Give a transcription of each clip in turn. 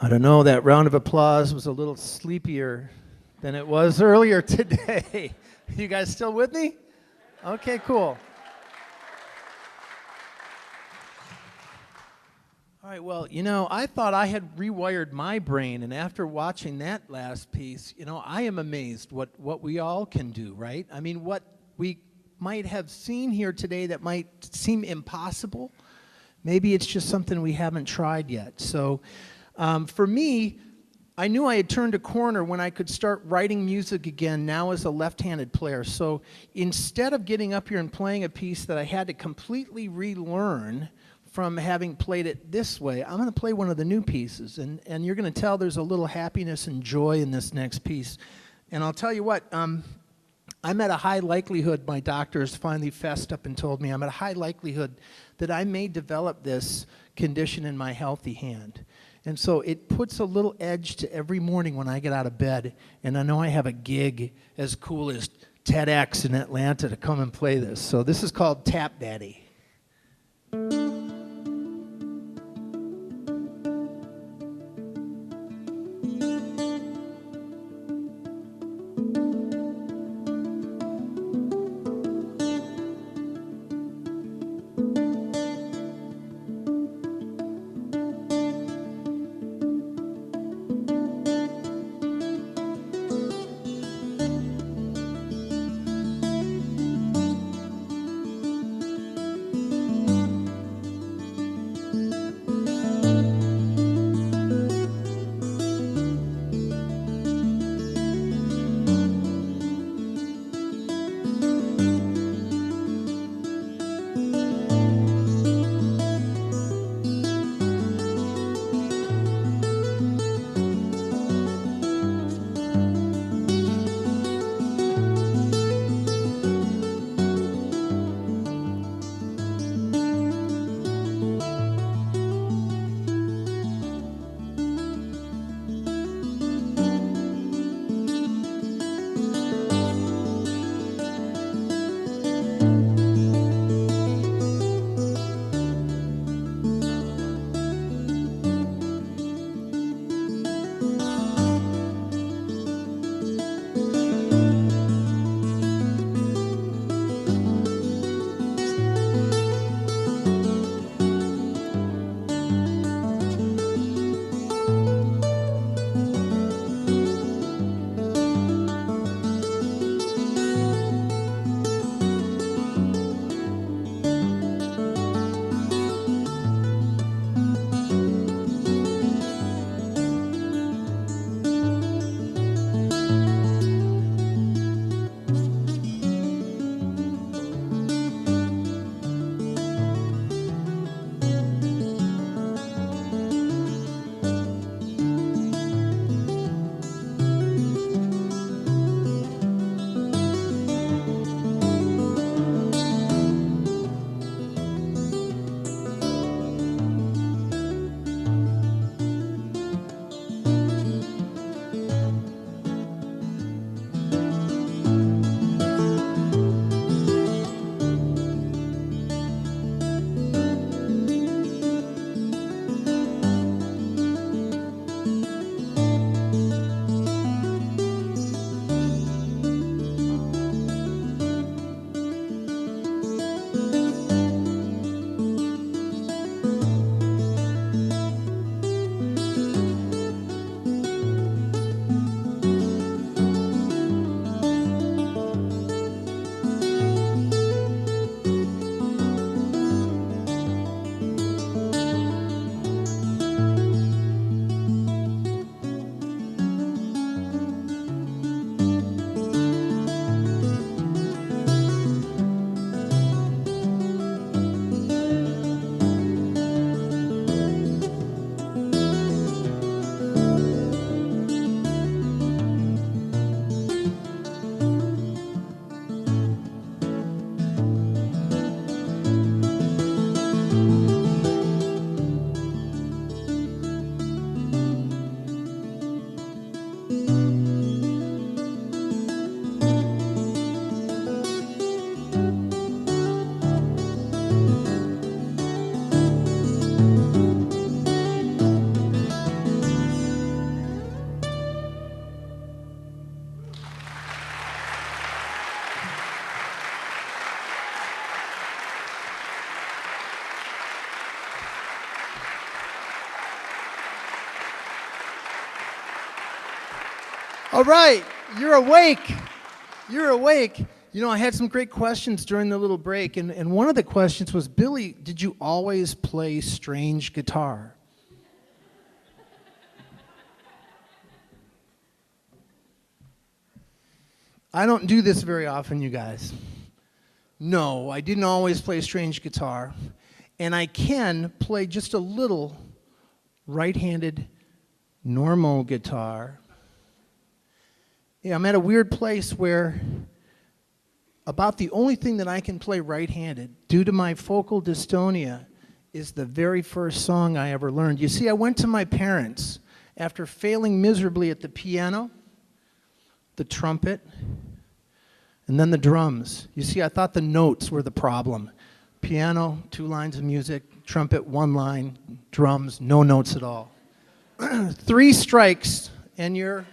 I don't know, that round of applause was a little sleepier than it was earlier today. You guys still with me? Okay, cool. All right, well, I thought I had rewired my brain, and after watching that last piece, I am amazed what we all can do, right? I mean, what we might have seen here today that might seem impossible, maybe it's just something we haven't tried yet. So for me, I knew I had turned a corner when I could start writing music again now as a left-handed player. So instead of getting up here and playing a piece that I had to completely relearn from having played it this way, I'm going to play one of the new pieces. And you're going to tell there's a little happiness and joy in this next piece. And I'll tell you what, I'm at a high likelihood, my doctors finally fessed up and told me, I'm at a high likelihood that I may develop this condition in my healthy hand. And so it puts a little edge to every morning when I get out of bed, and I know I have a gig as cool as TEDx in Atlanta to come and play this. So this is called Tap Daddy. All right, you're awake. You're awake. You know, I had some great questions during the little break, and one of the questions was, Billy, did you always play strange guitar? I don't do this very often, you guys. No, I didn't always play strange guitar, and I can play just a little right-handed normal guitar. Yeah, I'm at a weird place where about the only thing that I can play right-handed due to my focal dystonia is the very first song I ever learned. You see, I went to my parents after failing miserably at the piano, the trumpet, and then the drums. You see, I thought the notes were the problem. Piano, 2 lines of music, trumpet, 1 line, drums, no notes at all. 3 strikes, and you're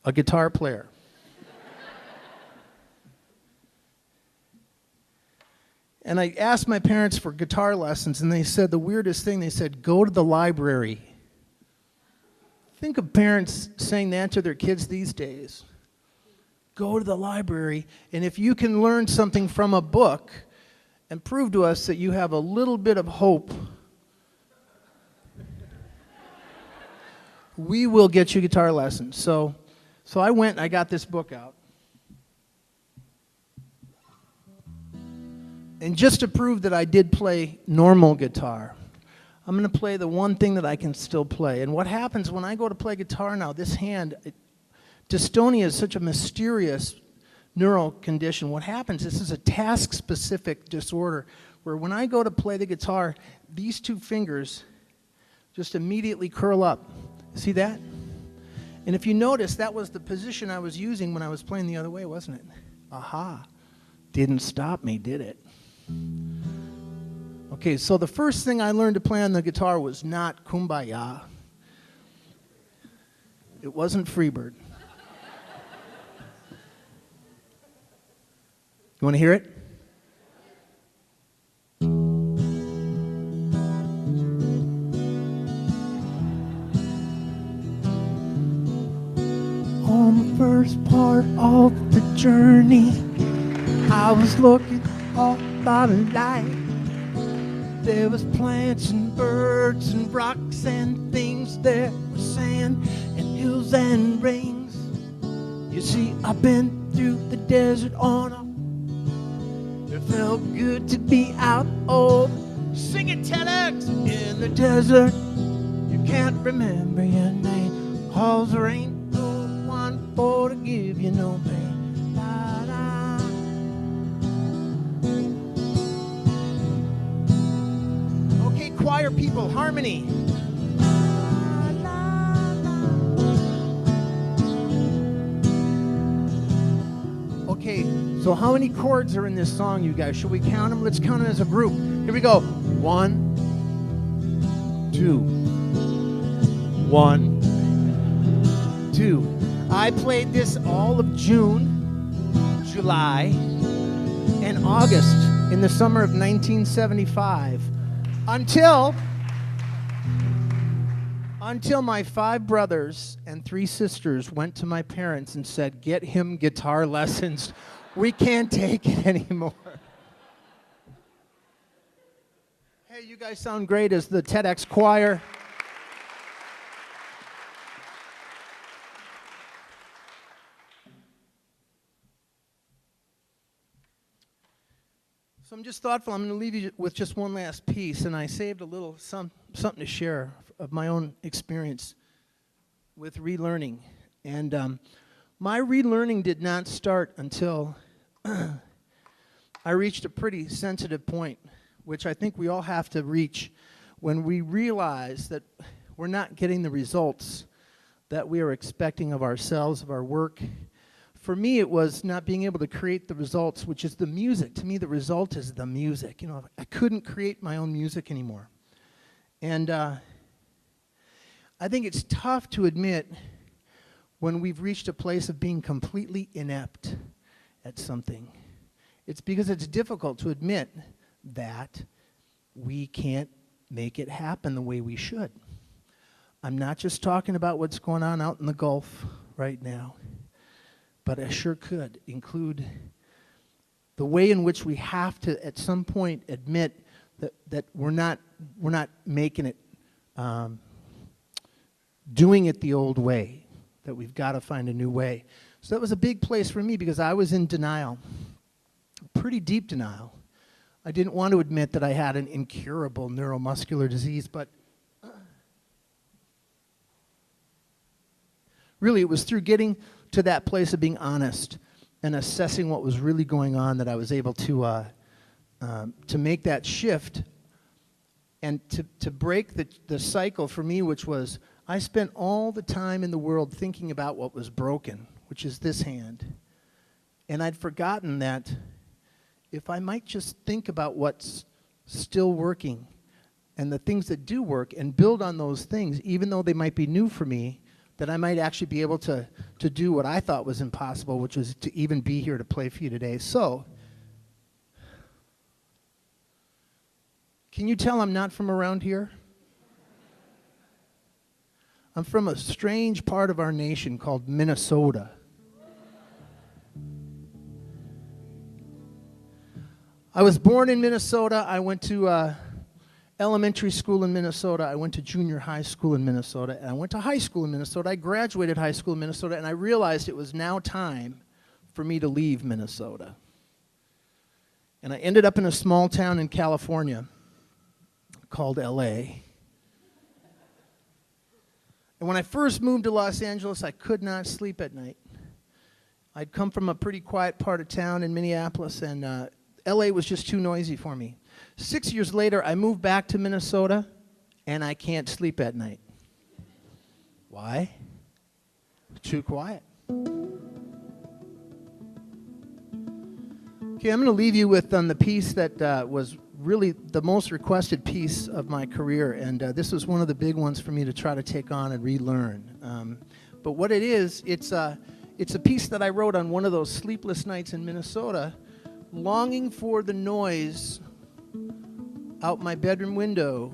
a guitar player. And I asked my parents for guitar lessons, and they said the weirdest thing. They said, go to the library. Think of parents saying that to their kids these days. Go to the library, and if you can learn something from a book and prove to us that you have a little bit of hope, we will get you guitar lessons. So I went and I got this book out. And just to prove that I did play normal guitar, I'm going to play the one thing that I can still play. And what happens when I go to play guitar now, this hand, dystonia is such a mysterious neural condition. What happens, this is a task-specific disorder, where when I go to play the guitar, these 2 fingers just immediately curl up. See that? And if you notice, that was the position I was using when I was playing the other way, wasn't it? Aha. Didn't stop me, did it? Okay, so the first thing I learned to play on the guitar was not Kumbaya. It wasn't Freebird. You want to hear it? On the first part of the journey, I was looking all about life. There was plants and birds and rocks and things. There was sand and hills and rings. You see, I've been through the desert on a. It felt good to be out. Oh, sing it, TEDx. In the desert, you can't remember your name. Cause there ain't no one for to give you no pain. Choir people, harmony. Okay, so how many chords are in this song, you guys? Should we count them? Let's count them as a group. Here we go. 1, 2. 1, 2. I played this all of June, July, and August in the summer of 1975. Until my 5 brothers and 3 sisters went to my parents and said, get him guitar lessons. We can't take it anymore. Hey, you guys sound great as the TEDx choir. So I'm just thoughtful. I'm going to leave you with just one last piece, and I saved a little something to share of my own experience with relearning. And my relearning did not start until I reached a pretty sensitive point, which I think we all have to reach when we realize that we're not getting the results that we are expecting of ourselves, of our work. For me, it was not being able to create the results, which is the music. To me, the result is the music. You know, I couldn't create my own music anymore. And I think it's tough to admit when we've reached a place of being completely inept at something. It's because it's difficult to admit that we can't make it happen the way we should. I'm not just talking about what's going on out in the Gulf right now, but I sure could include the way in which we have to, at some point, admit that we're not making it, doing it the old way, that we've got to find a new way. So that was a big place for me because I was in denial, pretty deep denial. I didn't want to admit that I had an incurable neuromuscular disease, but really it was through getting to that place of being honest and assessing what was really going on that I was able to make that shift and to break the cycle for me, which was I spent all the time in the world thinking about what was broken, which is this hand. And I'd forgotten that if I might just think about what's still working and the things that do work and build on those things, even though they might be new for me, that I might actually be able to do what I thought was impossible, which was to even be here to play for you today. So, can you tell I'm not from around here? I'm from a strange part of our nation called Minnesota. I was born in Minnesota. I went to elementary school in Minnesota. I went to junior high school in Minnesota. And I went to high school in Minnesota. I graduated high school in Minnesota, and I realized it was now time for me to leave Minnesota. And I ended up in a small town in California called LA. And when I first moved to Los Angeles, I could not sleep at night. I'd come from a pretty quiet part of town in Minneapolis, and LA was just too noisy for me. 6 years later, I moved back to Minnesota, and I can't sleep at night. Why? Too quiet. Okay, I'm going to leave you with the piece that was really the most requested piece of my career, and this was one of the big ones for me to try to take on and relearn. But what it is, it's a piece that I wrote on one of those sleepless nights in Minnesota, longing for the noise out my bedroom window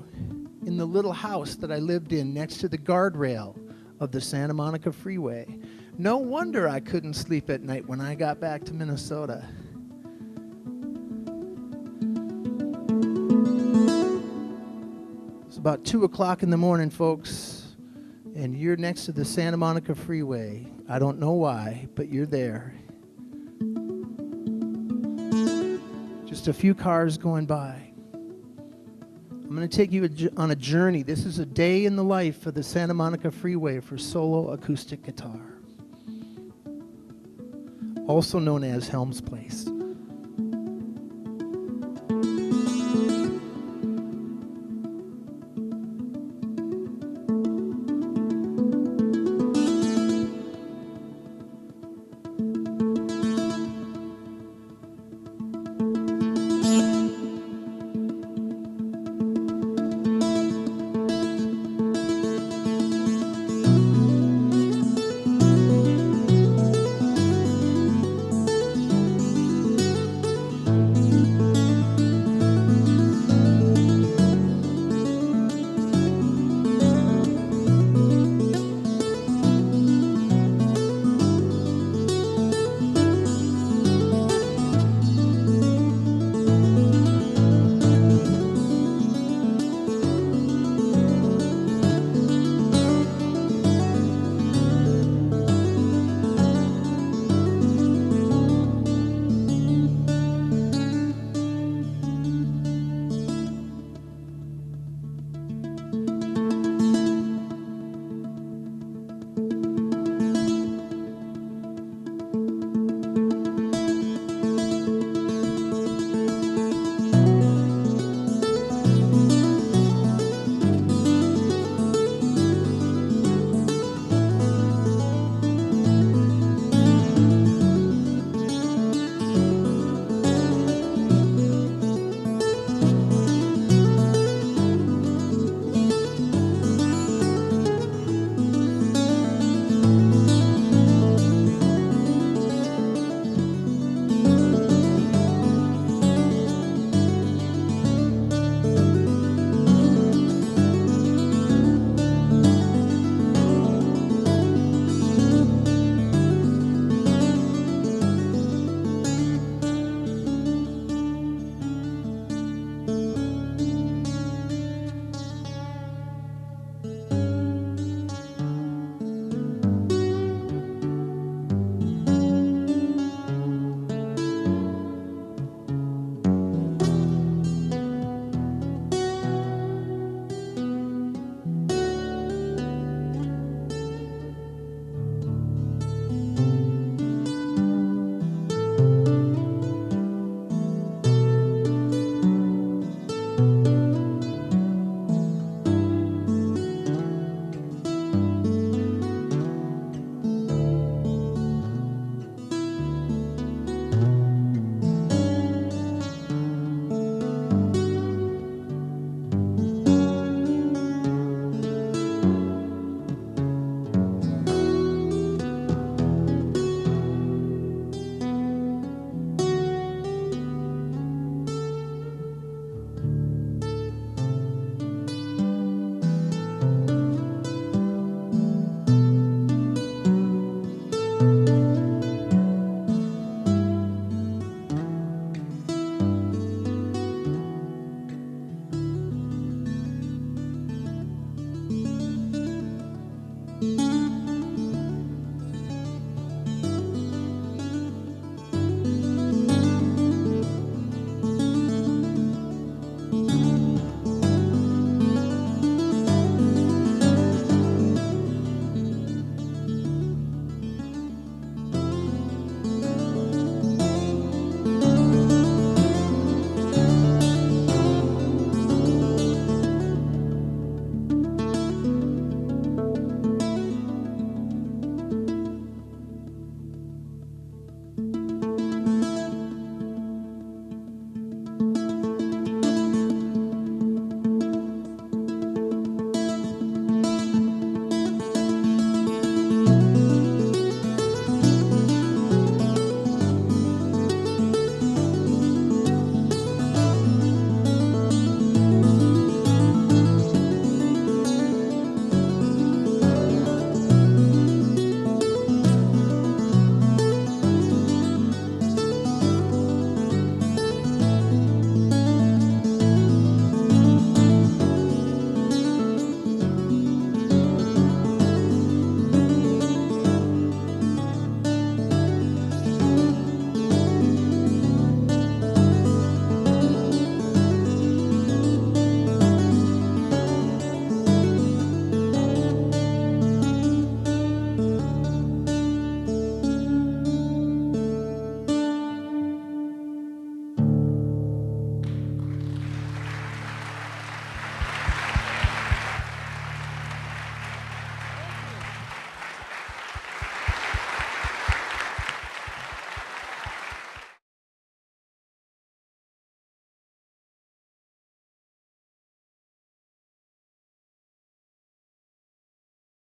in the little house that I lived in next to the guardrail of the Santa Monica Freeway. No wonder I couldn't sleep at night when I got back to Minnesota. It's about 2 o'clock in the morning, folks, and you're next to the Santa Monica Freeway. I don't know why, but you're there. Just a few cars going by. I'm going to take you on a journey. This is a day in the life of the Santa Monica Freeway for solo acoustic guitar, also known as Helms Place.